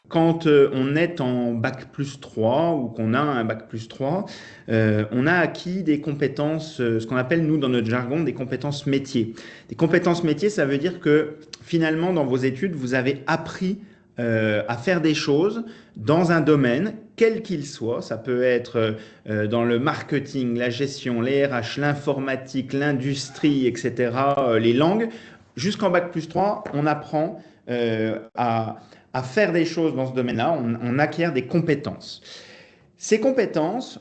Quand on est en bac plus 3 ou qu'on a un bac plus 3, on a acquis des compétences, ce qu'on appelle nous dans notre jargon des compétences métiers. Des compétences métiers, ça veut dire que finalement dans vos études, vous avez appris à faire des choses dans un domaine, quel qu'il soit. Ça peut être dans le marketing, la gestion, les RH, l'informatique, l'industrie, etc., les langues. Jusqu'en bac plus 3, on apprend à faire des choses dans ce domaine-là, on acquiert des compétences. Ces compétences,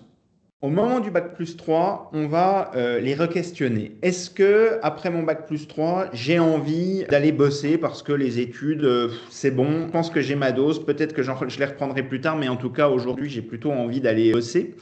au moment du bac plus 3, on va les re-questionner. Est-ce que après mon bac plus 3, j'ai envie d'aller bosser parce que les études, c'est bon, je pense que j'ai ma dose, peut-être que je les reprendrai plus tard, mais en tout cas aujourd'hui, j'ai plutôt envie d'aller bosser.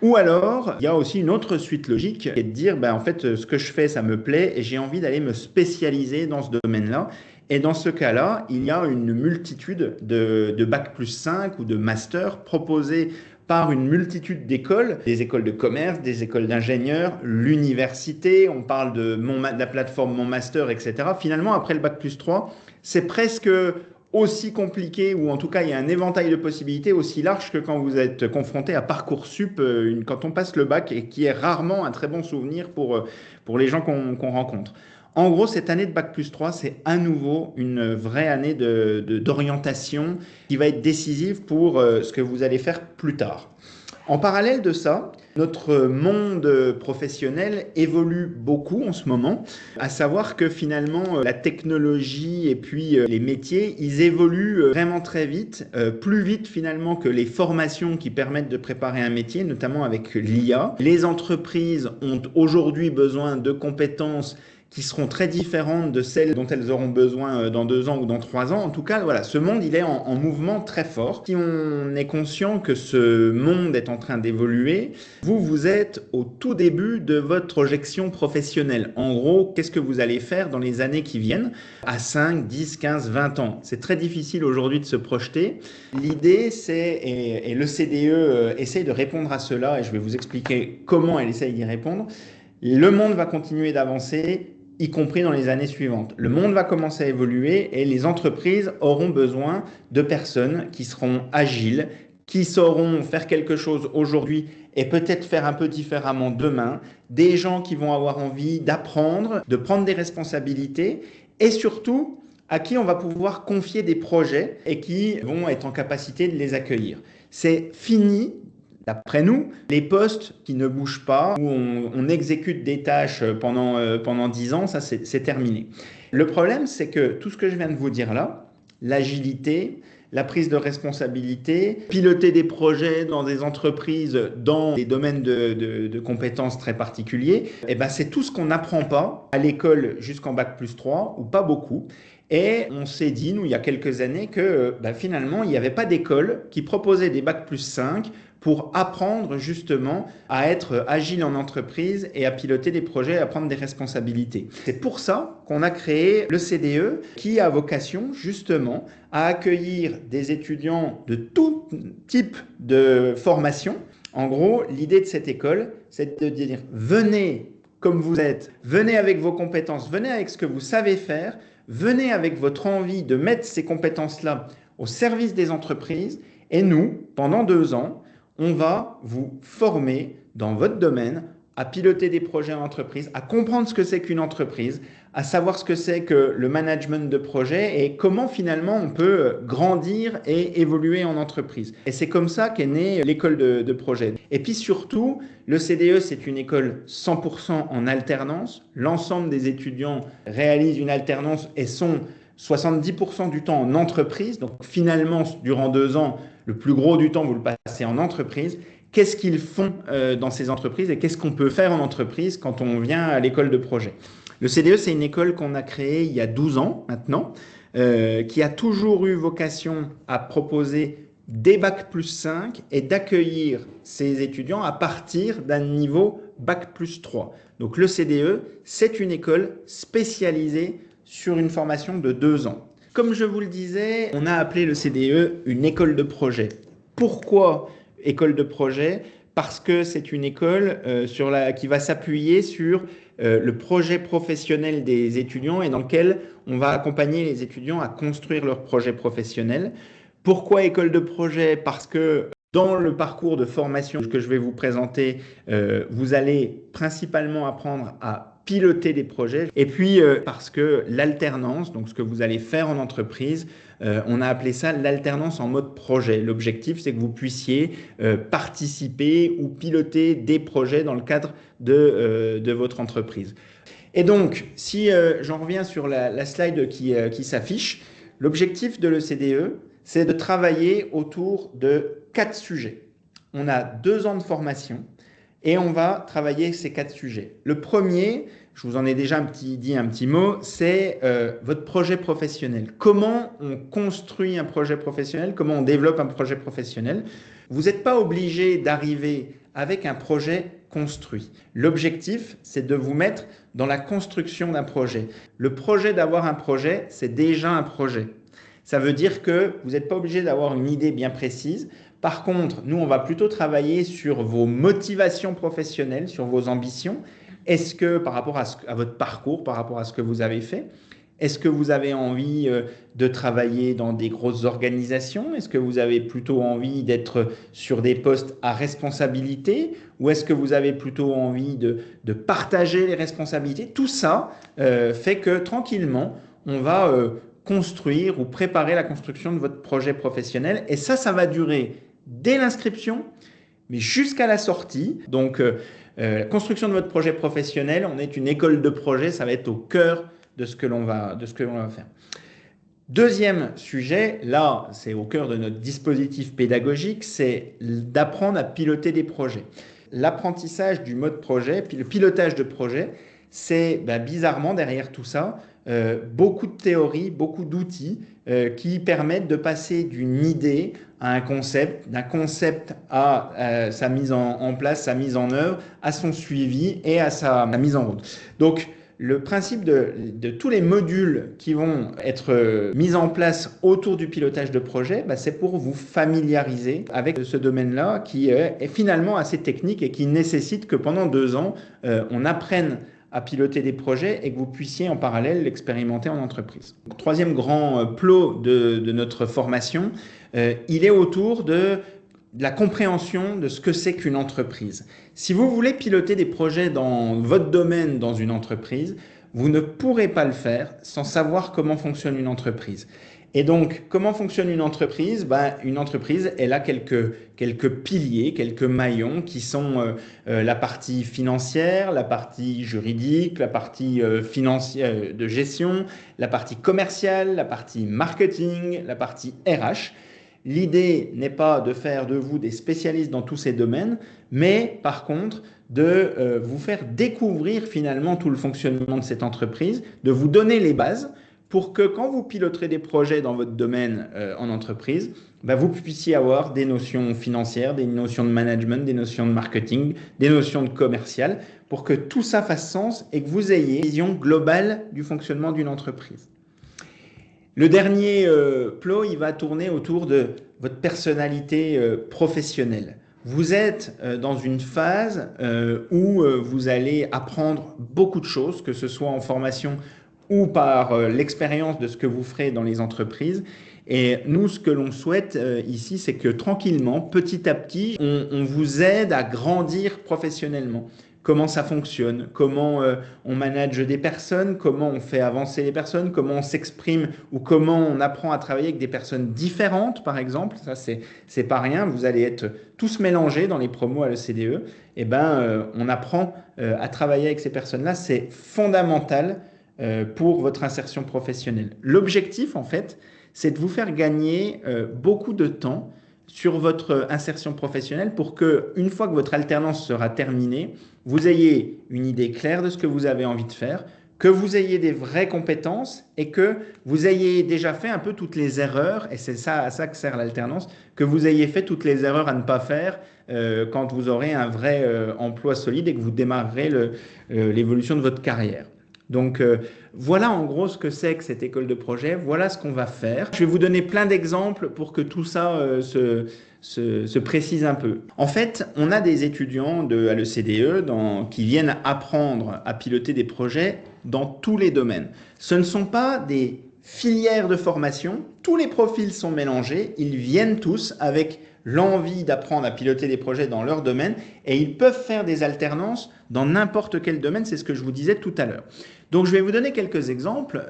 Ou alors, il y a aussi une autre suite logique qui est de dire, ben, en fait, ce que je fais, ça me plaît et j'ai envie d'aller me spécialiser dans ce domaine-là. Et dans ce cas-là, il y a une multitude de bac plus 5 ou de masters proposés par une multitude d'écoles, des écoles de commerce, des écoles d'ingénieurs, l'université, on parle de la plateforme Mon Master, etc. Finalement, après le bac plus 3, c'est presque aussi compliqué, ou en tout cas il y a un éventail de possibilités aussi large que quand vous êtes confronté à Parcoursup, quand on passe le bac, et qui est rarement un très bon souvenir pour les gens qu'on rencontre. En gros, cette année de Bac plus 3, c'est à nouveau une vraie année d'orientation qui va être décisive pour ce que vous allez faire plus tard. En parallèle de ça, notre monde professionnel évolue beaucoup en ce moment, à savoir que finalement la technologie et puis les métiers, ils évoluent vraiment très vite, plus vite finalement que les formations qui permettent de préparer un métier, notamment avec l'IA. Les entreprises ont aujourd'hui besoin de compétences qui seront très différentes de celles dont elles auront besoin dans 2 ans ou dans 3 ans. En tout cas, voilà, ce monde, il est en mouvement très fort. Si on est conscient que ce monde est en train d'évoluer, vous êtes au tout début de votre projection professionnelle. En gros, qu'est-ce que vous allez faire dans les années qui viennent, à 5, 10, 15, 20 ans? C'est très difficile aujourd'hui de se projeter. L'idée, c'est, et le CDE essaye de répondre à cela, et je vais vous expliquer comment elle essaye d'y répondre. Le monde va continuer d'avancer, y compris dans les années suivantes. Le monde va commencer à évoluer et les entreprises auront besoin de personnes qui seront agiles, qui sauront faire quelque chose aujourd'hui et peut-être faire un peu différemment demain, des gens qui vont avoir envie d'apprendre, de prendre des responsabilités et surtout à qui on va pouvoir confier des projets et qui vont être en capacité de les accueillir. C'est fini, d'après nous, les postes qui ne bougent pas, où on exécute des tâches pendant 10 ans, ça c'est terminé. Le problème, c'est que tout ce que je viens de vous dire là, l'agilité, la prise de responsabilité, piloter des projets dans des entreprises, dans des domaines de compétences très particuliers, eh ben c'est tout ce qu'on n'apprend pas à l'école jusqu'en bac plus 3, ou pas beaucoup. Et on s'est dit, nous, il y a quelques années, que finalement, il n'y avait pas d'école qui proposait des bac plus 5 pour apprendre justement à être agile en entreprise et à piloter des projets, à prendre des responsabilités. C'est pour ça qu'on a créé le CDE qui a vocation justement à accueillir des étudiants de tout type de formation. En gros, l'idée de cette école, c'est de dire venez comme vous êtes, venez avec vos compétences, venez avec ce que vous savez faire, venez avec votre envie de mettre ces compétences-là au service des entreprises et nous, pendant 2 ans, on va vous former dans votre domaine à piloter des projets en entreprise, à comprendre ce que c'est qu'une entreprise, à savoir ce que c'est que le management de projet et comment finalement on peut grandir et évoluer en entreprise. Et c'est comme ça qu'est née l'école de projet. Et puis surtout, le CDE, c'est une école 100% en alternance. L'ensemble des étudiants réalisent une alternance et sont 70% du temps en entreprise. Donc finalement, durant 2 ans, le plus gros du temps, vous le passez en entreprise. Qu'est-ce qu'ils font dans ces entreprises et qu'est-ce qu'on peut faire en entreprise quand on vient à l'école de projet? Le CDE, c'est une école qu'on a créée il y a 12 ans maintenant, qui a toujours eu vocation à proposer des bac plus 5 et d'accueillir ces étudiants à partir d'un niveau bac plus 3. Donc le CDE, c'est une école spécialisée sur une formation de 2 ans. Comme je vous le disais, on a appelé le CDE une école de projet. Pourquoi école de projet? Parce que c'est une école qui va s'appuyer sur le projet professionnel des étudiants et dans lequel on va accompagner les étudiants à construire leur projet professionnel. Pourquoi école de projet? Parce que dans le parcours de formation que je vais vous présenter, vous allez principalement apprendre à piloter des projets. Et puis, parce que l'alternance, donc ce que vous allez faire en entreprise, on a appelé ça l'alternance en mode projet. L'objectif, c'est que vous puissiez participer ou piloter des projets dans le cadre de votre entreprise. Et donc, si j'en reviens sur la slide qui s'affiche, l'objectif de l'ECDE, c'est de travailler autour de 4 sujets. On a 2 ans de formation et on va travailler ces 4 sujets. Le premier, je vous en ai déjà dit un petit mot, c'est votre projet professionnel. Comment on construit un projet professionnel? Comment on développe un projet professionnel? Vous n'êtes pas obligé d'arriver avec un projet construit. L'objectif, c'est de vous mettre dans la construction d'un projet. Le projet d'avoir un projet, c'est déjà un projet. Ça veut dire que vous n'êtes pas obligé d'avoir une idée bien précise. Par contre, nous, on va plutôt travailler sur vos motivations professionnelles, sur vos ambitions. Est-ce que par rapport à votre parcours, par rapport à ce que vous avez fait, est-ce que vous avez envie de travailler dans des grosses organisations? Est-ce que vous avez plutôt envie d'être sur des postes à responsabilité? Ou est-ce que vous avez plutôt envie de partager les responsabilités? Tout ça fait que tranquillement, on va construire ou préparer la construction de votre projet professionnel. Et ça va durer dès l'inscription, mais jusqu'à la sortie. Donc, la construction de votre projet professionnel, on est une école de projet, ça va être au cœur de ce que l'on va faire. Deuxième sujet, là, c'est au cœur de notre dispositif pédagogique, c'est d'apprendre à piloter des projets. L'apprentissage du mode projet, puis le pilotage de projet, c'est bizarrement derrière tout ça, beaucoup de théories, beaucoup d'outils qui permettent de passer d'une idée à un concept, d'un concept à sa mise en place, sa mise en œuvre, à son suivi et à sa mise en route. Donc, le principe de tous les modules qui vont être mis en place autour du pilotage de projet, c'est pour vous familiariser avec ce domaine-là qui est finalement assez technique et qui nécessite que pendant 2 ans, on apprenne à piloter des projets et que vous puissiez en parallèle l'expérimenter en entreprise. Troisième grand plot de notre formation, il est autour de la compréhension de ce que c'est qu'une entreprise. Si vous voulez piloter des projets dans votre domaine dans une entreprise, vous ne pourrez pas le faire sans savoir comment fonctionne une entreprise. Et donc, comment fonctionne une entreprise? Une entreprise, elle a quelques piliers, quelques maillons qui sont la partie financière, la partie juridique, la partie financière de gestion, la partie commerciale, la partie marketing, la partie RH. L'idée n'est pas de faire de vous des spécialistes dans tous ces domaines, mais par contre de vous faire découvrir finalement tout le fonctionnement de cette entreprise, de vous donner les bases pour que quand vous piloterez des projets dans votre domaine en entreprise, vous puissiez avoir des notions financières, des notions de management, des notions de marketing, des notions de commercial, pour que tout ça fasse sens et que vous ayez une vision globale du fonctionnement d'une entreprise. Le dernier plot, il va tourner autour de votre personnalité professionnelle. Vous êtes dans une phase où vous allez apprendre beaucoup de choses, que ce soit en formation ou par l'expérience de ce que vous ferez dans les entreprises. Et nous, ce que l'on souhaite ici, c'est que tranquillement, petit à petit, on vous aide à grandir professionnellement. Comment ça fonctionne, comment on manage des personnes, comment on fait avancer les personnes, comment on s'exprime ou comment on apprend à travailler avec des personnes différentes, par exemple. Ça, c'est pas rien. Vous allez être tous mélangés dans les promos à l'ECDE. On apprend à travailler avec ces personnes-là. C'est fondamental pour votre insertion professionnelle. L'objectif, en fait, c'est de vous faire gagner beaucoup de temps sur votre insertion professionnelle pour que, une fois que votre alternance sera terminée, vous ayez une idée claire de ce que vous avez envie de faire, que vous ayez des vraies compétences et que vous ayez déjà fait un peu toutes les erreurs, et c'est ça à ça que sert l'alternance, que vous ayez fait toutes les erreurs à ne pas faire quand vous aurez un vrai emploi solide et que vous démarrerez l'évolution de votre carrière. Donc voilà en gros ce que c'est que cette école de projet, voilà ce qu'on va faire. Je vais vous donner plein d'exemples pour que tout ça se précise un peu. En fait, on a des étudiants à l'ECDE qui viennent apprendre à piloter des projets dans tous les domaines. Ce ne sont pas des filière de formation, tous les profils sont mélangés, ils viennent tous avec l'envie d'apprendre à piloter des projets dans leur domaine et ils peuvent faire des alternances dans n'importe quel domaine, c'est ce que je vous disais tout à l'heure. Donc je vais vous donner quelques exemples.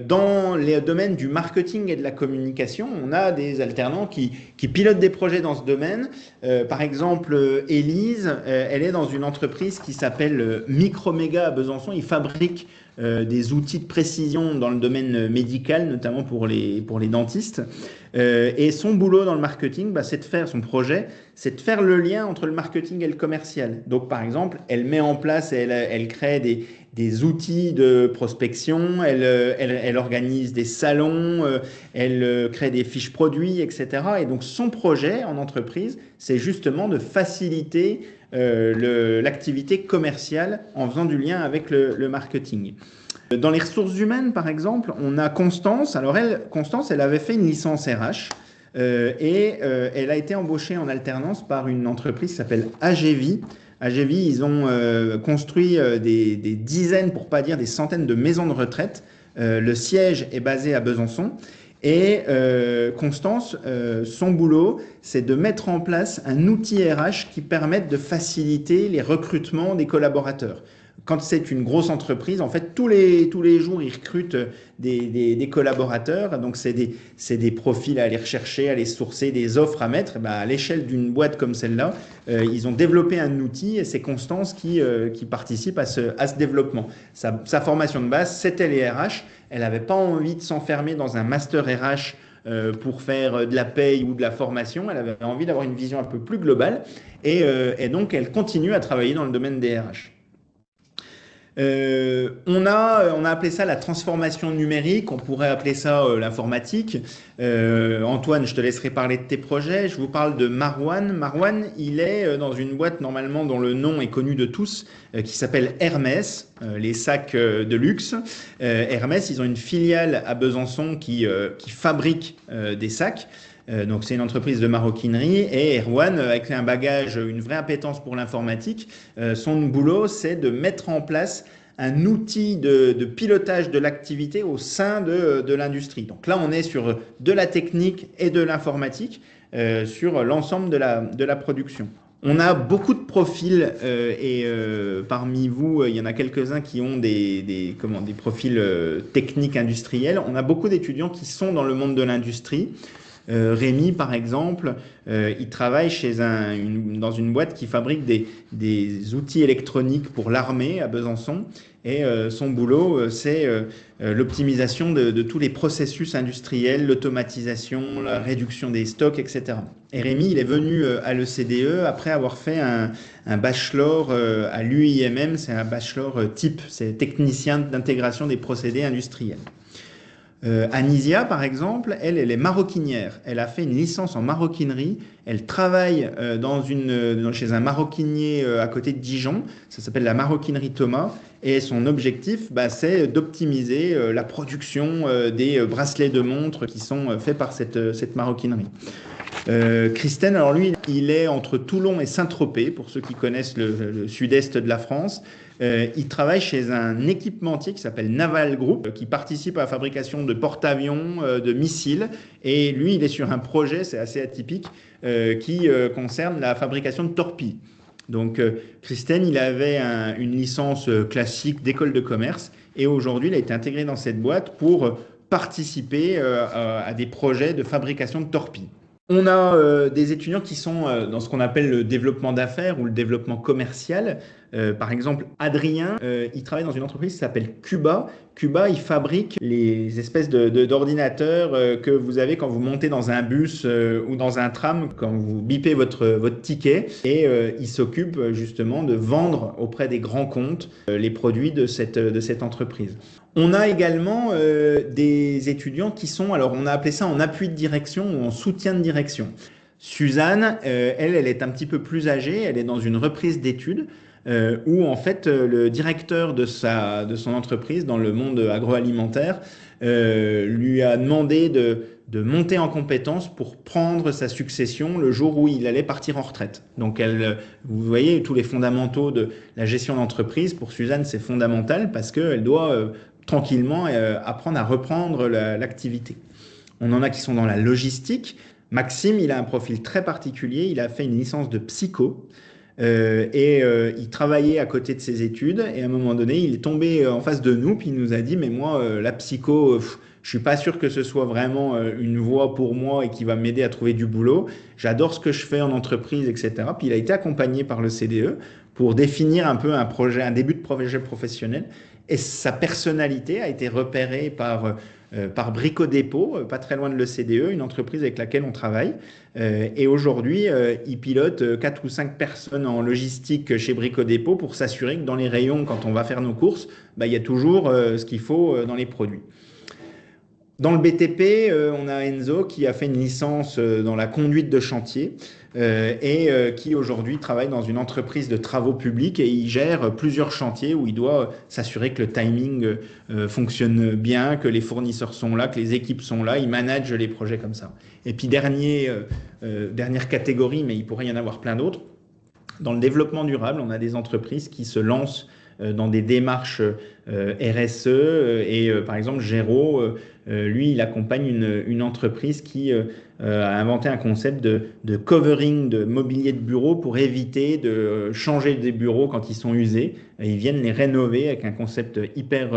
Dans les domaines du marketing et de la communication, on a des alternants qui pilotent des projets dans ce domaine. Par exemple, Élise, elle est dans une entreprise qui s'appelle Microméga à Besançon. Ils fabriquent des outils de précision dans le domaine médical, notamment pour les dentistes. Et son boulot dans le marketing, c'est de faire son projet, c'est de faire le lien entre le marketing et le commercial. Donc, par exemple, elle met en place, elle crée des outils de prospection, elle organise des salons, elle crée des fiches produits, etc. Et donc, son projet en entreprise, c'est justement de faciliter l'activité commerciale en faisant du lien avec le marketing. Dans les ressources humaines, par exemple, on a Constance. Alors Constance, elle avait fait une licence RH elle a été embauchée en alternance par une entreprise qui s'appelle AGV. AGV, ils ont construit des dizaines, pour pas dire des centaines de maisons de retraite. Le siège est basé à Besançon. Et Constance, son boulot, c'est de mettre en place un outil RH qui permette de faciliter les recrutements des collaborateurs. Quand c'est une grosse entreprise, en fait, tous les jours, ils recrutent des collaborateurs. Donc, c'est des profils à aller rechercher, à aller sourcer, des offres à mettre. À l'échelle d'une boîte comme celle-là, ils ont développé un outil et c'est Constance qui participe à ce développement. Sa formation de base, c'était les RH. Elle n'avait pas envie de s'enfermer dans un master RH pour faire de la paye ou de la formation. Elle avait envie d'avoir une vision un peu plus globale. Et donc, elle continue à travailler dans le domaine des RH. On a appelé ça la transformation numérique, on pourrait appeler ça l'informatique. Antoine, je te laisserai parler de tes projets. Je vous parle de Marwan. Marwan, il est dans une boîte normalement dont le nom est connu de tous, qui s'appelle Hermès, les sacs de luxe. Hermès, ils ont une filiale à Besançon qui fabrique des sacs. Donc c'est une entreprise de maroquinerie et Erwan, avec un bagage, une vraie appétence pour l'informatique, son boulot c'est de mettre en place un outil de pilotage de l'activité au sein de l'industrie. Donc là on est sur de la technique et de l'informatique sur l'ensemble de la production. On a beaucoup de profils parmi vous, il y en a quelques-uns qui ont des profils techniques industriels. On a beaucoup d'étudiants qui sont dans le monde de l'industrie. Rémi, par exemple, il travaille dans une boîte qui fabrique des outils électroniques pour l'armée à Besançon. Et son boulot, c'est l'optimisation de tous les processus industriels, l'automatisation, la réduction des stocks, etc. Et Rémi, il est venu à l'ECDE après avoir fait un bachelor à l'UIMM, c'est un bachelor type, c'est technicien d'intégration des procédés industriels. Anisia, par exemple, elle est maroquinière. Elle a fait une licence en maroquinerie. Elle travaille chez un maroquinier à côté de Dijon. Ça s'appelle la maroquinerie Thomas. Et son objectif, c'est d'optimiser la production des bracelets de montres qui sont faits par cette maroquinerie. Christen, alors lui, il est entre Toulon et Saint-Tropez, pour ceux qui connaissent le sud-est de la France. Il travaille chez un équipementier qui s'appelle Naval Group, qui participe à la fabrication de porte-avions, de missiles. Et lui, il est sur un projet, c'est assez atypique, qui concerne la fabrication de torpilles. Donc, Christen, il avait une licence classique d'école de commerce. Et aujourd'hui, il a été intégré dans cette boîte pour participer à des projets de fabrication de torpilles. On a des étudiants qui sont dans ce qu'on appelle le développement d'affaires ou le développement commercial. Par exemple, Adrien, il travaille dans une entreprise qui s'appelle Cuba. Cuba, il fabrique les espèces d'ordinateurs que vous avez quand vous montez dans un bus ou dans un tram, quand vous bipez votre ticket. Et il s'occupe justement de vendre auprès des grands comptes les produits de cette entreprise. On a également des étudiants qui sont, alors on a appelé ça en appui de direction ou en soutien de direction. Suzanne, elle est un petit peu plus âgée, elle est dans une reprise d'études où en fait le directeur de son entreprise dans le monde agroalimentaire lui a demandé de monter en compétence pour prendre sa succession le jour où il allait partir en retraite. Donc vous voyez tous les fondamentaux de la gestion d'entreprise. Pour Suzanne, c'est fondamental parce qu'elle doit tranquillement apprendre à reprendre l'activité. On en a qui sont dans la logistique. Maxime, il a un profil très particulier. Il a fait une licence de psycho. Il travaillait à côté de ses études. Et à un moment donné, il est tombé en face de nous. Puis il nous a dit, mais moi, la psycho, je suis pas sûr que ce soit vraiment une voie pour moi et qui va m'aider à trouver du boulot. J'adore ce que je fais en entreprise, etc. Puis il a été accompagné par le CDE pour définir un peu un projet, un début de projet professionnel. Et sa personnalité a été repérée par Brico Dépôt, pas très loin de l'ECDE, une entreprise avec laquelle on travaille. Et aujourd'hui, il pilote 4 ou 5 personnes en logistique chez Brico Dépôt pour s'assurer que dans les rayons, quand on va faire nos courses, bah, il y a toujours ce qu'il faut dans les produits. Dans le BTP, on a Enzo qui a fait une licence dans la conduite de chantier qui aujourd'hui travaille dans une entreprise de travaux publics et il gère plusieurs chantiers où il doit s'assurer que le timing fonctionne bien, que les fournisseurs sont là, que les équipes sont là. Il manage les projets comme ça. Et puis dernière catégorie, mais il pourrait y en avoir plein d'autres. Dans le développement durable, on a des entreprises qui se lancent dans des démarches RSE par exemple Géraud, lui, il accompagne une entreprise qui a inventé un concept de covering de mobilier de bureau pour éviter de changer des bureaux quand ils sont usés. Et ils viennent les rénover avec un concept hyper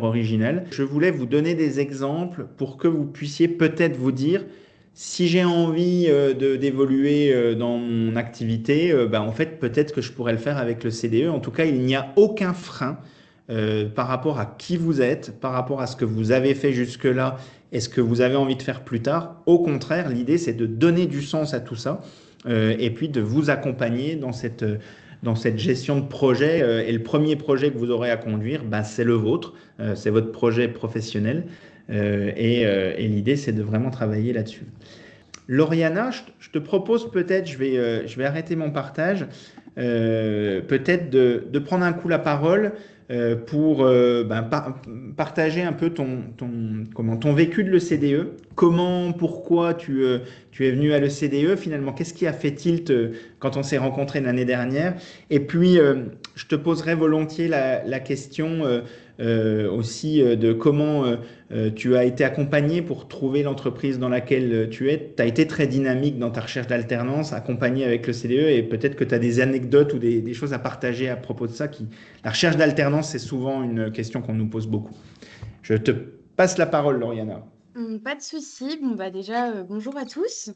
original. Je voulais vous donner des exemples pour que vous puissiez peut-être vous dire si j'ai envie d'évoluer dans mon activité, en fait, peut-être que je pourrais le faire avec le CDE. En tout cas, il n'y a aucun frein par rapport à qui vous êtes, par rapport à ce que vous avez fait jusque-là et ce que vous avez envie de faire plus tard. Au contraire, l'idée, c'est de donner du sens à tout ça et puis de vous accompagner dans cette gestion de projet. Et le premier projet que vous aurez à conduire, c'est le vôtre, c'est votre projet professionnel. Et l'idée, c'est de vraiment travailler là-dessus. Lauriana, je te propose peut-être, je vais arrêter mon partage, peut-être de prendre un coup la parole pour partager un peu ton vécu de l'ECDE, pourquoi tu es venu à l'ECDE finalement, qu'est-ce qui a fait tilt quand on s'est rencontrés l'année dernière, et puis je te poserai volontiers la question aussi de comment tu as été accompagné pour trouver l'entreprise dans laquelle tu es. Tu as été très dynamique dans ta recherche d'alternance, accompagné avec le CDE, et peut-être que tu as des anecdotes ou des choses à partager à propos de ça. La recherche d'alternance, c'est souvent une question qu'on nous pose beaucoup. Je te passe la parole, Lauriana. Pas de souci. Bon, bah déjà, bonjour à tous.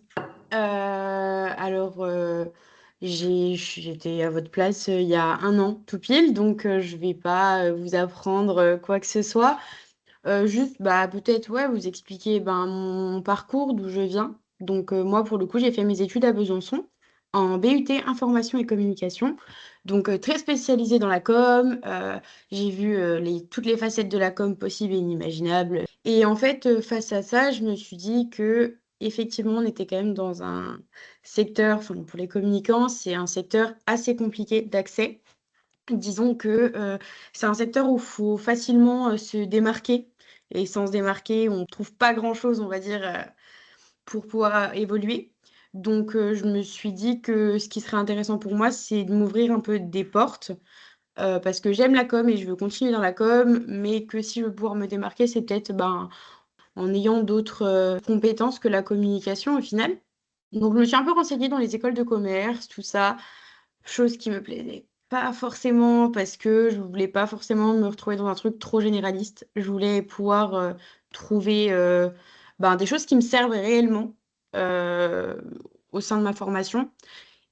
J'étais à votre place il y a un an tout pile, donc je vais pas vous apprendre quoi que ce soit. Juste, bah, peut-être, ouais, vous expliquer mon parcours, d'où je viens. Donc, moi, pour le coup, j'ai fait mes études à Besançon en BUT Information et Communication. Donc, très spécialisée dans la com. J'ai vu toutes les facettes de la com possibles et inimaginables. Et en fait, face à ça, je me suis dit que, effectivement, on était quand même dans un secteur, enfin, pour les communicants, c'est un secteur assez compliqué d'accès. Disons que c'est un secteur où il faut facilement se démarquer. Et sans se démarquer, on ne trouve pas grand-chose, on va dire, pour pouvoir évoluer. Donc, je me suis dit que ce qui serait intéressant pour moi, c'est de m'ouvrir un peu des portes, parce que j'aime la com et je veux continuer dans la com, mais que si je veux pouvoir me démarquer, c'est peut-être en ayant d'autres compétences que la communication au final. Donc, je me suis un peu renseignée dans les écoles de commerce, tout ça, chose qui me plaisait pas forcément parce que je voulais pas forcément me retrouver dans un truc trop généraliste. Je voulais pouvoir trouver des choses qui me servent réellement euh, au sein de ma formation.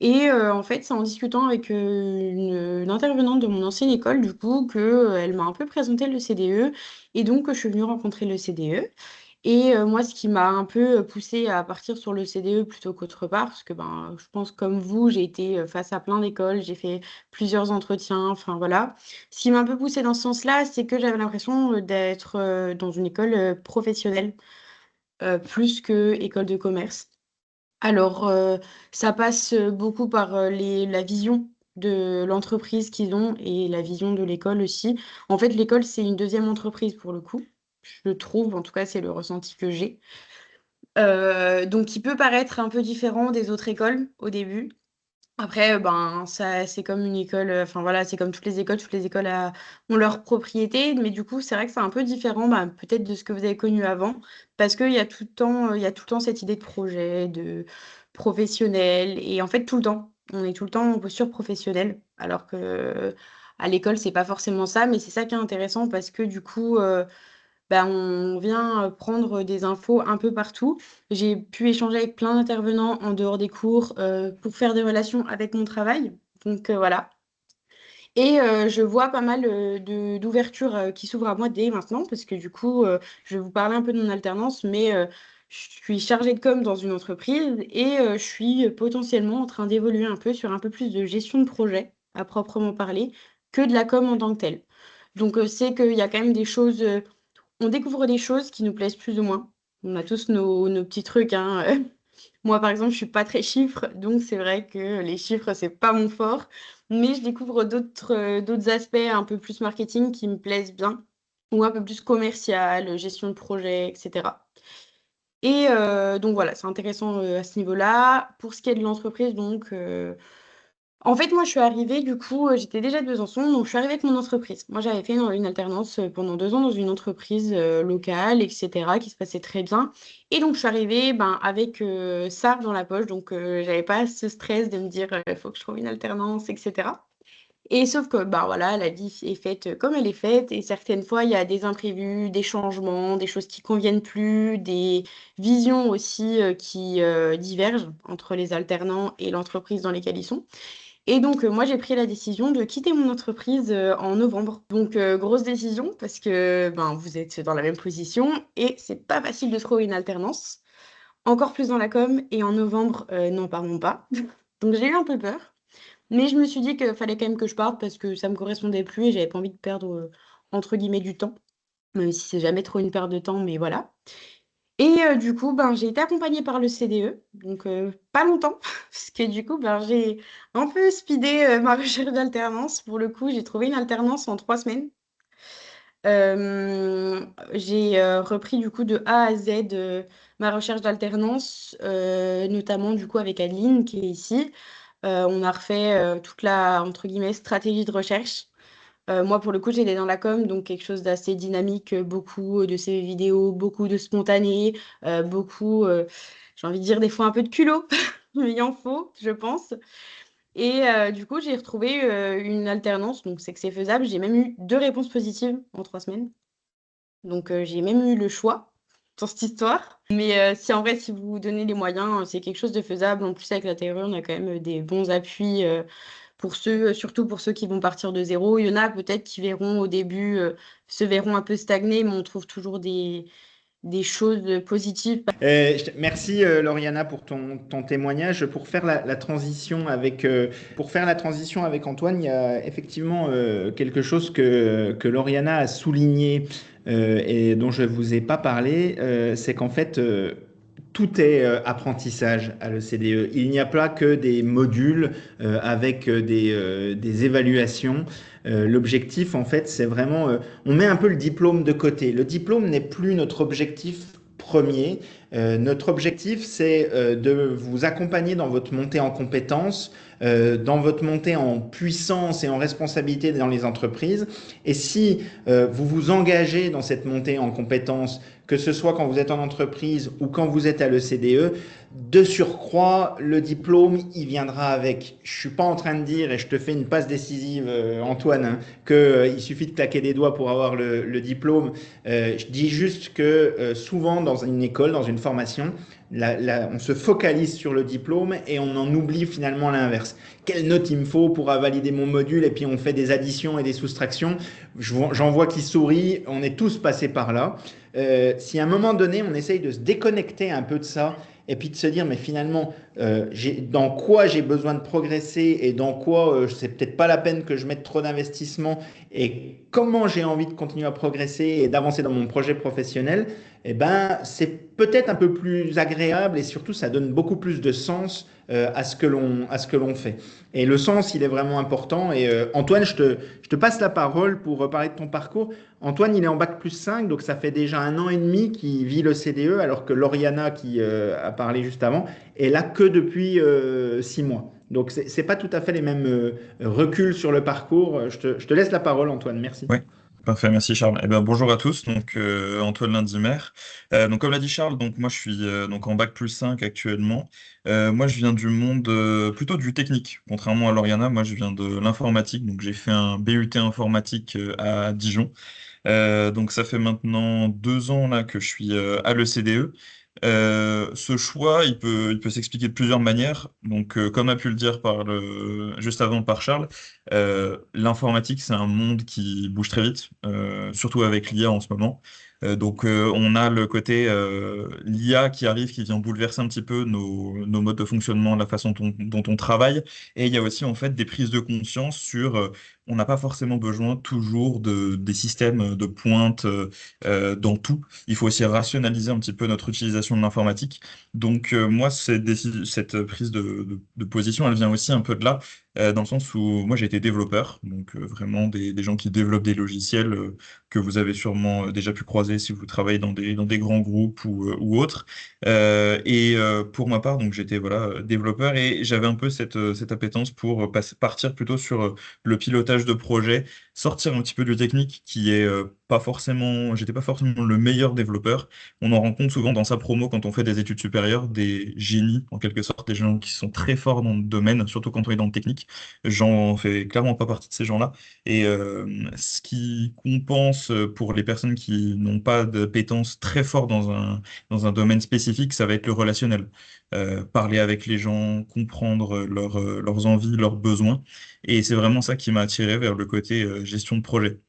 Et en fait, c'est en discutant avec une intervenante de mon ancienne école, du coup, que elle m'a un peu présenté le CDE. Et donc, je suis venue rencontrer le CDE. Et moi, ce qui m'a un peu poussée à partir sur le CDE plutôt qu'autre part, parce que je pense comme vous, j'ai été face à plein d'écoles, j'ai fait plusieurs entretiens, enfin voilà. Ce qui m'a un peu poussée dans ce sens-là, c'est que j'avais l'impression d'être dans une école professionnelle, plus que école de commerce. Alors, ça passe beaucoup par la vision de l'entreprise qu'ils ont et la vision de l'école aussi. En fait, l'école, c'est une deuxième entreprise pour le coup. Je trouve, en tout cas, c'est le ressenti que j'ai. Donc, il peut paraître un peu différent des autres écoles au début. Après, ben, ça, c'est comme une école, enfin voilà, c'est comme toutes les écoles ont leur propriété, mais du coup, c'est vrai que c'est un peu différent, ben, peut-être de ce que vous avez connu avant, parce qu'il y a tout le temps, il y a tout le temps cette idée de projet, de professionnel, et en fait, tout le temps, on est tout le temps en posture professionnelle, alors que à l'école, c'est pas forcément ça, mais c'est ça qui est intéressant parce que du coup, bah, on vient prendre des infos un peu partout. J'ai pu échanger avec plein d'intervenants en dehors des cours pour faire des relations avec mon travail. Donc voilà. Et je vois pas mal d'ouvertures qui s'ouvrent à moi dès maintenant parce que du coup, je vais vous parler un peu de mon alternance, mais je suis chargée de com dans une entreprise et je suis potentiellement en train d'évoluer un peu sur un peu plus de gestion de projet à proprement parler que de la com en tant que telle. Donc c'est qu'il y a quand même des choses on découvre des choses qui nous plaisent plus ou moins. On a tous nos petits trucs, hein. Moi, par exemple, je suis pas très chiffre, donc c'est vrai que les chiffres, c'est pas mon fort. Mais je découvre d'autres aspects un peu plus marketing qui me plaisent bien, ou un peu plus commercial, gestion de projet, etc. Et donc voilà, c'est intéressant à ce niveau-là. Pour ce qui est de l'entreprise, donc en fait, moi, je suis arrivée, du coup, j'étais déjà de Besançon, donc je suis arrivée avec mon entreprise. Moi, j'avais fait une alternance pendant 2 ans dans une entreprise locale, etc., qui se passait très bien. Et donc, je suis arrivée ben, avec ça dans la poche, donc j'avais pas ce stress de me dire, il faut que je trouve une alternance, etc. Et sauf que, bah voilà, la vie est faite comme elle est faite, et certaines fois, il y a des imprévus, des changements, des choses qui conviennent plus, des visions aussi qui divergent entre les alternants et l'entreprise dans laquelle ils sont. Et donc, moi, j'ai pris la décision de quitter mon entreprise en novembre. Donc, grosse décision parce que ben, vous êtes dans la même position et c'est pas facile de trouver une alternance. Encore plus dans la com. Et en novembre, n'en parlons pas. Donc, j'ai eu un peu peur. Mais je me suis dit qu'il fallait quand même que je parte parce que ça me correspondait plus et j'avais pas envie de perdre, entre guillemets, du temps. Même si c'est jamais trop une perte de temps, mais voilà. Et du coup, ben, j'ai été accompagnée par le CDE, donc pas longtemps, parce que du coup, ben, j'ai un peu speedé ma recherche d'alternance. Pour le coup, j'ai trouvé une alternance en 3 semaines. J'ai repris du coup de A à Z ma recherche d'alternance, notamment du coup avec Adeline qui est ici. On a refait toute la, entre guillemets, stratégie de recherche. Moi, pour le coup, j'étais dans la com, donc quelque chose d'assez dynamique, beaucoup de ces vidéos, beaucoup de spontané, beaucoup, j'ai envie de dire des fois un peu de culot, mais il en faut, je pense. Et du coup, j'ai retrouvé une alternance, donc c'est que c'est faisable. J'ai même eu 2 réponses positives en 3 semaines. Donc j'ai même eu le choix dans cette histoire. Mais si en vrai, si vous vous donnez les moyens, c'est quelque chose de faisable. En plus, avec la théorie, on a quand même des bons appuis pour ceux, surtout pour ceux qui vont partir de zéro. Il y en a peut-être qui verront au début, se verront un peu stagner, mais on trouve toujours des choses positives. Merci Lauriana pour ton témoignage. Pour faire la transition avec Antoine, il y a effectivement quelque chose que Lauriana a souligné et dont je ne vous ai pas parlé, c'est qu'en fait, tout est apprentissage à l'ECDE. Il n'y a pas que des modules avec des évaluations. L'objectif, en fait, c'est vraiment, on met un peu le diplôme de côté. Le diplôme n'est plus notre objectif premier. Notre objectif, c'est de vous accompagner dans votre montée en compétences, dans votre montée en puissance et en responsabilité dans les entreprises. Et si vous vous engagez dans cette montée en compétences, que ce soit quand vous êtes en entreprise ou quand vous êtes à l'ECDE, de surcroît, le diplôme, il viendra avec. Je ne suis pas en train de dire, et je te fais une passe décisive, Antoine, hein, qu'il suffit de claquer des doigts pour avoir le diplôme. Je dis juste que souvent dans une école, dans une formation, on se focalise sur le diplôme et on en oublie finalement l'inverse. Quelle note il me faut pour valider mon module? Et puis on fait des additions et des soustractions. J'en vois qui sourient, on est tous passés par là. Si à un moment donné, on essaye de se déconnecter un peu de ça et puis de se dire, mais finalement, dans quoi j'ai besoin de progresser et dans quoi c'est peut-être pas la peine que je mette trop d'investissement et comment j'ai envie de continuer à progresser et d'avancer dans mon projet professionnel, eh ben, c'est peut-être un peu plus agréable et surtout, ça donne beaucoup plus de sens à ce que l'on fait. Et le sens, il est vraiment important. Et Antoine, je te passe la parole pour parler de ton parcours. Antoine, il est en bac plus 5, donc ça fait déjà 1 an et demi qu'il vit le CDE, alors que Lauriana, qui a parlé juste avant, est là que depuis 6 mois. Donc, c'est pas tout à fait les mêmes reculs sur le parcours. Je te laisse la parole, Antoine. Merci. Oui, parfait, merci Charles. Eh ben, bonjour à tous, donc Antoine Lindimer. Donc comme l'a dit Charles, donc moi je suis donc en bac plus 5 actuellement. Moi je viens du monde plutôt du technique, contrairement à Lauriana, moi je viens de l'informatique, donc j'ai fait un BUT informatique à Dijon. Donc ça fait maintenant 2 ans là que je suis à l'ECDE. Ce choix, il peut s'expliquer de plusieurs manières. Donc, comme a pu le dire juste avant par Charles, l'informatique, c'est un monde qui bouge très vite, surtout avec l'IA en ce moment. Donc, on a le côté l'IA qui arrive, qui vient bouleverser un petit peu nos modes de fonctionnement, la façon dont on travaille. Et il y a aussi en fait des prises de conscience sur on n'a pas forcément besoin toujours des systèmes de pointe dans tout. Il faut aussi rationaliser un petit peu notre utilisation de l'informatique. Donc, moi, cette prise de position, elle vient aussi un peu de là, dans le sens où moi, j'ai été développeur, donc vraiment des gens qui développent des logiciels que vous avez sûrement déjà pu croiser si vous travaillez dans des grands groupes ou autres. Et pour ma part, donc j'étais voilà développeur et j'avais un peu cette appétence pour partir plutôt sur le pilotage de projet, sortir un petit peu du technique qui est pas forcément, j'étais pas forcément le meilleur développeur. On en rencontre souvent dans sa promo quand on fait des études supérieures, des génies en quelque sorte, des gens qui sont très forts dans le domaine, surtout quand on est dans le technique. J'en fais clairement pas partie de ces gens-là. Et ce qui compense pour les personnes qui n'ont pas d'appétence très forte dans un domaine spécifique, ça va être le relationnel. Parler avec les gens, comprendre leurs envies, leurs besoins. Et c'est vraiment ça qui m'a attiré vers le côté gestion de projet.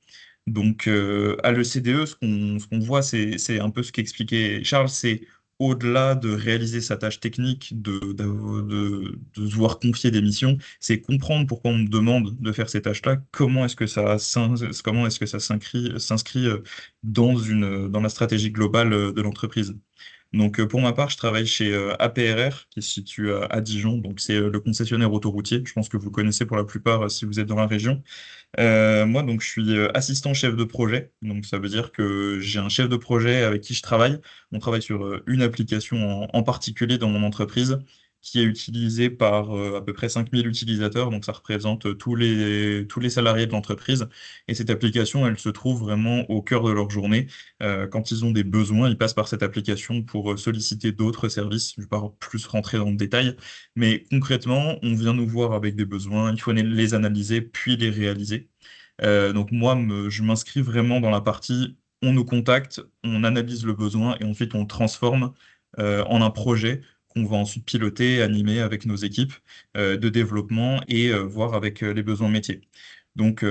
Donc, à l'ECDE, ce qu'on voit, c'est un peu ce qu'expliquait Charles, c'est au-delà de réaliser sa tâche technique, de se voir confier des missions, c'est comprendre pourquoi on me demande de faire ces tâches-là, comment est-ce que ça s'inscrit dans la stratégie globale de l'entreprise. Donc, pour ma part, je travaille chez APRR, qui se situe à Dijon. Donc, c'est le concessionnaire autoroutier. Je pense que vous connaissez pour la plupart si vous êtes dans la région. Moi, donc, je suis assistant chef de projet. Donc, ça veut dire que j'ai un chef de projet avec qui je travaille. On travaille sur une application en particulier dans mon entreprise qui est utilisée par à peu près 5000 utilisateurs. Donc, ça représente tous les salariés de l'entreprise. Et cette application, elle se trouve vraiment au cœur de leur journée. Quand ils ont des besoins, ils passent par cette application pour solliciter d'autres services. Je ne vais pas plus rentrer dans le détail. Mais concrètement, on vient nous voir avec des besoins, il faut les analyser puis les réaliser. Donc moi, je m'inscris vraiment dans la partie, on nous contacte, on analyse le besoin et ensuite on le transforme en un projet qu'on va ensuite piloter, animer avec nos équipes de développement et voir avec les besoins métiers. Donc,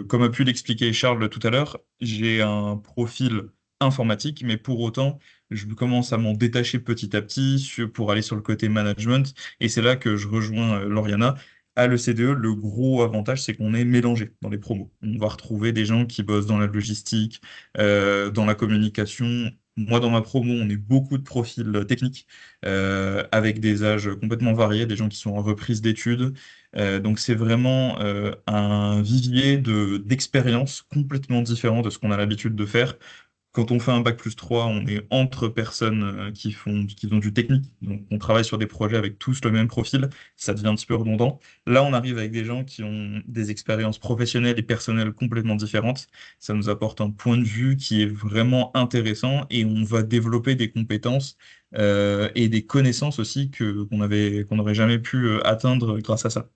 comme a pu l'expliquer Charles tout à l'heure, j'ai un profil informatique, mais pour autant, je commence à m'en détacher petit à petit pour aller sur le côté management. Et c'est là que je rejoins Lauriana. À l'ECDE, le gros avantage, c'est qu'on est mélangé dans les promos. On va retrouver des gens qui bossent dans la logistique, dans la communication. Moi, dans ma promo, on est beaucoup de profils techniques, avec des âges complètement variés, des gens qui sont en reprise d'études. Donc, c'est vraiment un vivier d'expériences complètement différent de ce qu'on a l'habitude de faire. Quand on fait un bac plus 3, on est entre personnes qui ont du technique. Donc, on travaille sur des projets avec tous le même profil. Ça devient un petit peu redondant. Là, on arrive avec des gens qui ont des expériences professionnelles et personnelles complètement différentes. Ça nous apporte un point de vue qui est vraiment intéressant et on va développer des compétences et des connaissances aussi qu'on n'aurait jamais pu atteindre grâce à ça.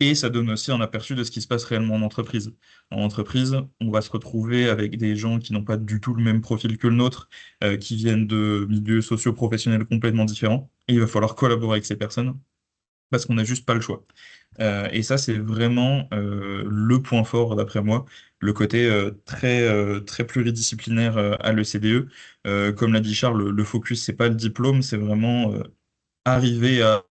Et ça donne aussi un aperçu de ce qui se passe réellement en entreprise. En entreprise, on va se retrouver avec des gens qui n'ont pas du tout le même profil que le nôtre, qui viennent de milieux socio-professionnels complètement différents. Et il va falloir collaborer avec ces personnes parce qu'on n'a juste pas le choix. Et ça, c'est vraiment le point fort, d'après moi, le côté très pluridisciplinaire à l'ECDE. Comme l'a dit Charles, le focus, c'est pas le diplôme, c'est vraiment arriver à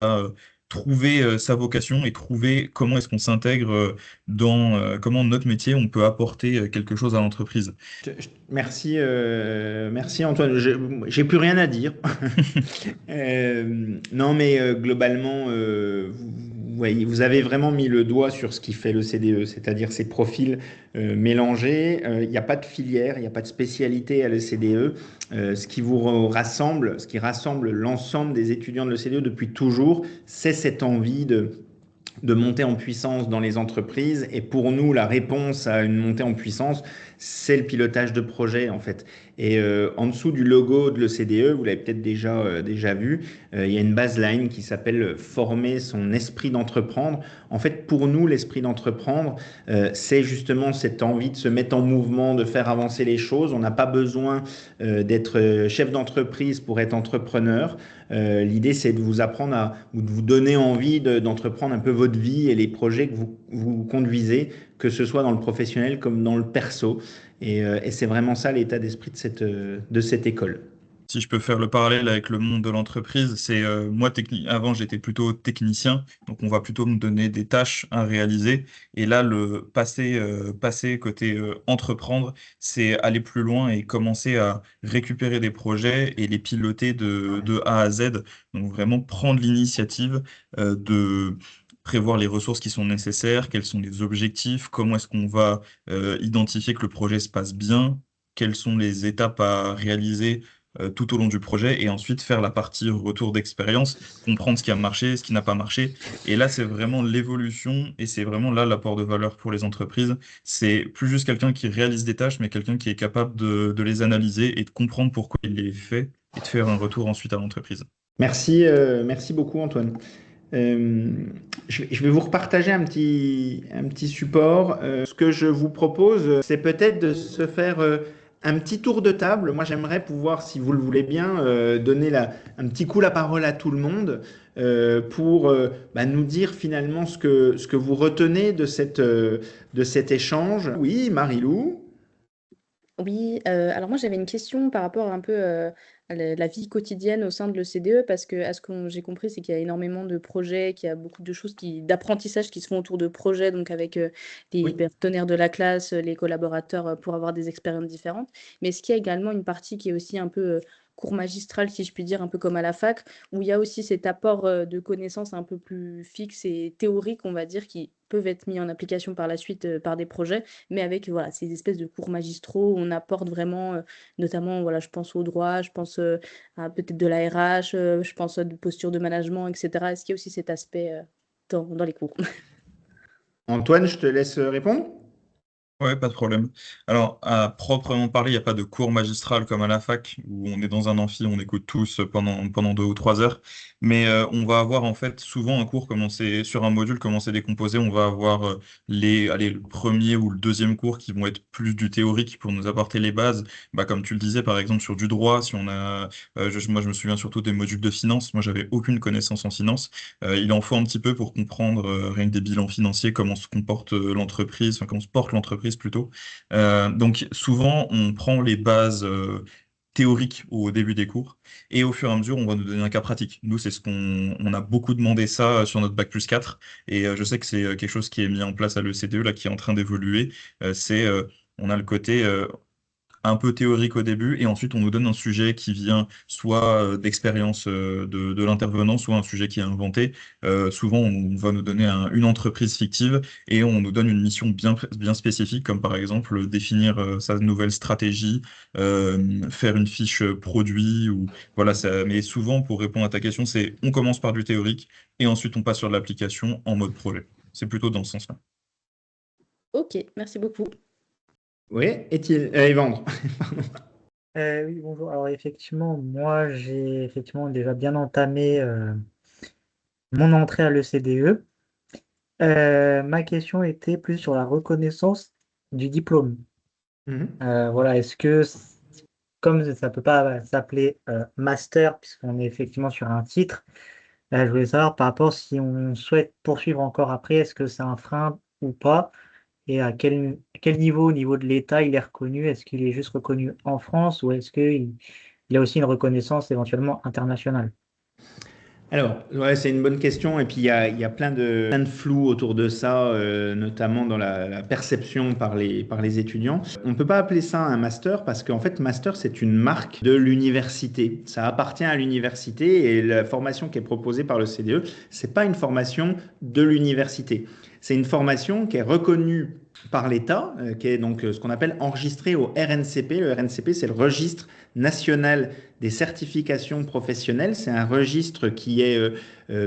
trouver sa vocation et trouver comment est-ce qu'on s'intègre comment notre métier, on peut apporter quelque chose à l'entreprise. Merci, merci Antoine. J'ai plus rien à dire. Non, mais globalement, vous voyez, vous avez vraiment mis le doigt sur ce qui fait le CDE, c'est-à-dire ces profils mélangés. Il n'y a pas de filière, il n'y a pas de spécialité à l'ECDE. Ce qui vous rassemble, ce qui rassemble l'ensemble des étudiants de l'ECDE depuis toujours, c'est cette envie de montée en puissance dans les entreprises. Et pour nous, la réponse à une montée en puissance, c'est le pilotage de projet, en fait. Et en dessous du logo de l'OCDE, vous l'avez peut-être déjà vu, il y a une baseline qui s'appelle former son esprit d'entreprendre. En fait, pour nous, l'esprit d'entreprendre, c'est justement cette envie de se mettre en mouvement, de faire avancer les choses. On n'a pas besoin d'être chef d'entreprise pour être entrepreneur. L'idée, c'est de vous apprendre ou de vous donner envie d'entreprendre un peu votre vie et les projets que vous conduisez, que ce soit dans le professionnel comme dans le perso. Et c'est vraiment ça l'état d'esprit de cette école. Si je peux faire le parallèle avec le monde de l'entreprise, c'est moi avant j'étais plutôt technicien, donc on va plutôt me donner des tâches à réaliser. Et là, le passer côté entreprendre, c'est aller plus loin et commencer à récupérer des projets et les piloter de A à Z. Donc vraiment prendre l'initiative de prévoir les ressources qui sont nécessaires, quels sont les objectifs, comment est-ce qu'on va identifier que le projet se passe bien, quelles sont les étapes à réaliser tout au long du projet et ensuite faire la partie retour d'expérience, comprendre ce qui a marché, ce qui n'a pas marché. Et là, c'est vraiment l'évolution et c'est vraiment là l'apport de valeur pour les entreprises. C'est plus juste quelqu'un qui réalise des tâches, mais quelqu'un qui est capable de les analyser et de comprendre pourquoi il les fait et de faire un retour ensuite à l'entreprise. Merci beaucoup, Antoine. Euh, je vais vous repartager un petit support. Ce que je vous propose, c'est peut-être de se faire un petit tour de table. Moi, j'aimerais pouvoir, si vous le voulez bien, donner un petit coup la parole à tout le monde pour nous dire finalement ce que vous retenez de cet échange. Oui, Marilou? Oui, alors moi j'avais une question par rapport un peu à la vie quotidienne au sein de l'OCDE, parce que à ce que j'ai compris, c'est qu'il y a énormément de projets, qu'il y a beaucoup de choses d'apprentissage qui se font autour de projets, donc avec les Oui. partenaires de la classe, les collaborateurs, pour avoir des expériences différentes. Mais est-ce qu'il y a également une partie qui est aussi un peu cours magistral, si je puis dire, un peu comme à la fac, où il y a aussi cet apport de connaissances un peu plus fixes et théoriques, on va dire, qui peuvent être mis en application par la suite par des projets, mais avec voilà, ces espèces de cours magistraux où on apporte vraiment, notamment, voilà, je pense au droit, je pense à peut-être de la RH, je pense à de posture de management, etc. Est-ce qu'il y a aussi cet aspect dans les cours? Antoine, je te laisse répondre. Ouais, pas de problème. Alors, à proprement parler, il n'y a pas de cours magistral comme à la fac, où on est dans un amphi, on écoute tous pendant 2 ou 3 heures. Mais on va avoir en fait souvent un cours, sur un module, comment c'est décomposé. On va avoir le premier ou le deuxième cours qui vont être plus du théorique pour nous apporter les bases. Bah, comme tu le disais, par exemple, sur du droit, si on a, moi je me souviens surtout des modules de finance. Moi, j'avais aucune connaissance en finance. Il en faut un petit peu pour comprendre rien que des bilans financiers, comment se comporte l'entreprise, enfin comment se porte l'entreprise plutôt. Donc souvent, on prend les bases théoriques au début des cours et au fur et à mesure, on va nous donner un cas pratique. Nous, c'est ce on a beaucoup demandé ça sur notre bac+4 et je sais que c'est quelque chose qui est mis en place à l'ECDE, là, qui est en train d'évoluer. On a le côté un peu théorique au début, et ensuite on nous donne un sujet qui vient soit d'expérience de l'intervenant, soit un sujet qui est inventé. Souvent, on va nous donner une entreprise fictive et on nous donne une mission bien spécifique, comme par exemple définir sa nouvelle stratégie, faire une fiche produit, ou voilà. Mais souvent, pour répondre à ta question, c'est on commence par du théorique et ensuite on passe sur l'application en mode projet. C'est plutôt dans ce sens-là. Ok, merci beaucoup. Oui, Evandre. Oui, bonjour. Alors effectivement, moi j'ai effectivement déjà bien entamé mon entrée à l'ECDE. Ma question était plus sur la reconnaissance du diplôme. Mhm. Voilà, est-ce que, comme ça peut pas s'appeler master, puisqu'on est effectivement sur un titre, je voulais savoir par rapport si on souhaite poursuivre encore après, est-ce que c'est un frein ou pas? Et à quel niveau, au niveau de l'État, il est reconnu? Est-ce qu'il est juste reconnu en France ou est-ce qu'il il a aussi une reconnaissance éventuellement internationale? Alors, ouais, c'est une bonne question. Et puis, il y a plein de flou autour de ça, notamment dans la perception par les étudiants. On ne peut pas appeler ça un master parce qu'en fait, master, c'est une marque de l'université. Ça appartient à l'université et la formation qui est proposée par le CDE, c'est pas une formation de l'université. C'est une formation qui est reconnue par l'État, qui est donc ce qu'on appelle enregistré au RNCP. Le RNCP, c'est le Registre national des certifications professionnelles. C'est un registre qui est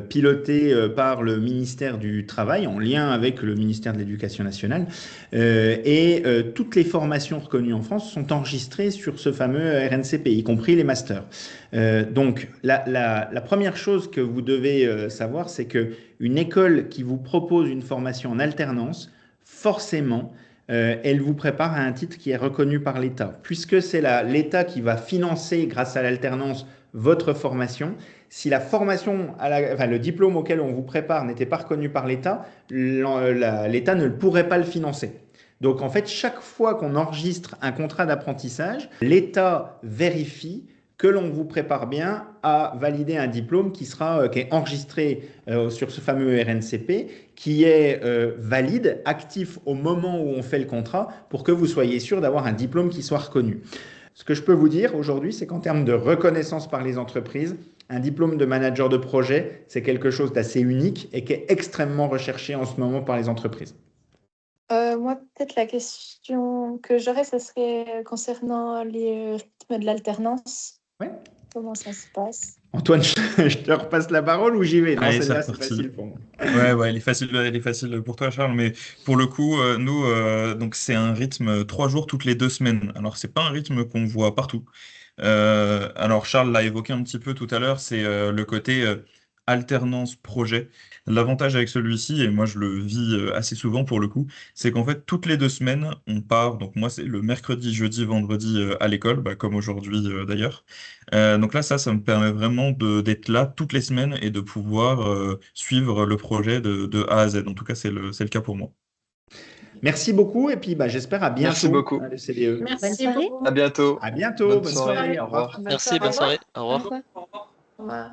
piloté par le ministère du Travail en lien avec le ministère de l'Éducation nationale. Toutes les formations reconnues en France sont enregistrées sur ce fameux RNCP, y compris les masters. Donc, la première chose que vous devez savoir, c'est qu'une école qui vous propose une formation en alternance, forcément, elle vous prépare à un titre qui est reconnu par l'État. Puisque c'est l'État qui va financer, grâce à l'alternance, votre formation, si la formation, le diplôme auquel on vous prépare n'était pas reconnu par l'État, l'État ne pourrait pas le financer. Donc en fait, chaque fois qu'on enregistre un contrat d'apprentissage, l'État vérifie que l'on vous prépare bien à valider un diplôme qui est enregistré sur ce fameux RNCP, qui est valide, actif au moment où on fait le contrat, pour que vous soyez sûr d'avoir un diplôme qui soit reconnu. Ce que je peux vous dire aujourd'hui, c'est qu'en termes de reconnaissance par les entreprises, un diplôme de manager de projet, c'est quelque chose d'assez unique et qui est extrêmement recherché en ce moment par les entreprises. Moi, peut-être la question que j'aurais, ce serait concernant les rythmes de l'alternance. Ouais. Comment ça se passe? Antoine, je te repasse la parole ou j'y vais? Non, Allez, celle-là, c'est c'est reparti. facile pour moi. Ouais, elle est facile pour toi, Charles, mais pour le coup, nous, donc c'est un rythme 3 jours toutes les 2 semaines. Alors, c'est pas un rythme qu'on voit partout. Alors, Charles l'a évoqué un petit peu tout à l'heure, c'est le côté alternance projet. L'avantage avec celui-ci, et moi je le vis assez souvent pour le coup, c'est qu'en fait, toutes les 2 semaines, on part. Donc, moi, c'est le mercredi, jeudi, vendredi à l'école, comme aujourd'hui d'ailleurs. Donc là, ça me permet vraiment d'être là toutes les semaines et de pouvoir suivre le projet de A à Z. En tout cas, c'est le cas pour moi. Merci beaucoup et puis j'espère à bientôt. Merci beaucoup. Le CDE. Bonne Merci soirée. beaucoup. À bientôt. À bientôt. Bonne Bonne soirée. soirée. Au revoir. Bonne Merci, soirée. bonne soirée. Au revoir. Au revoir. Au revoir.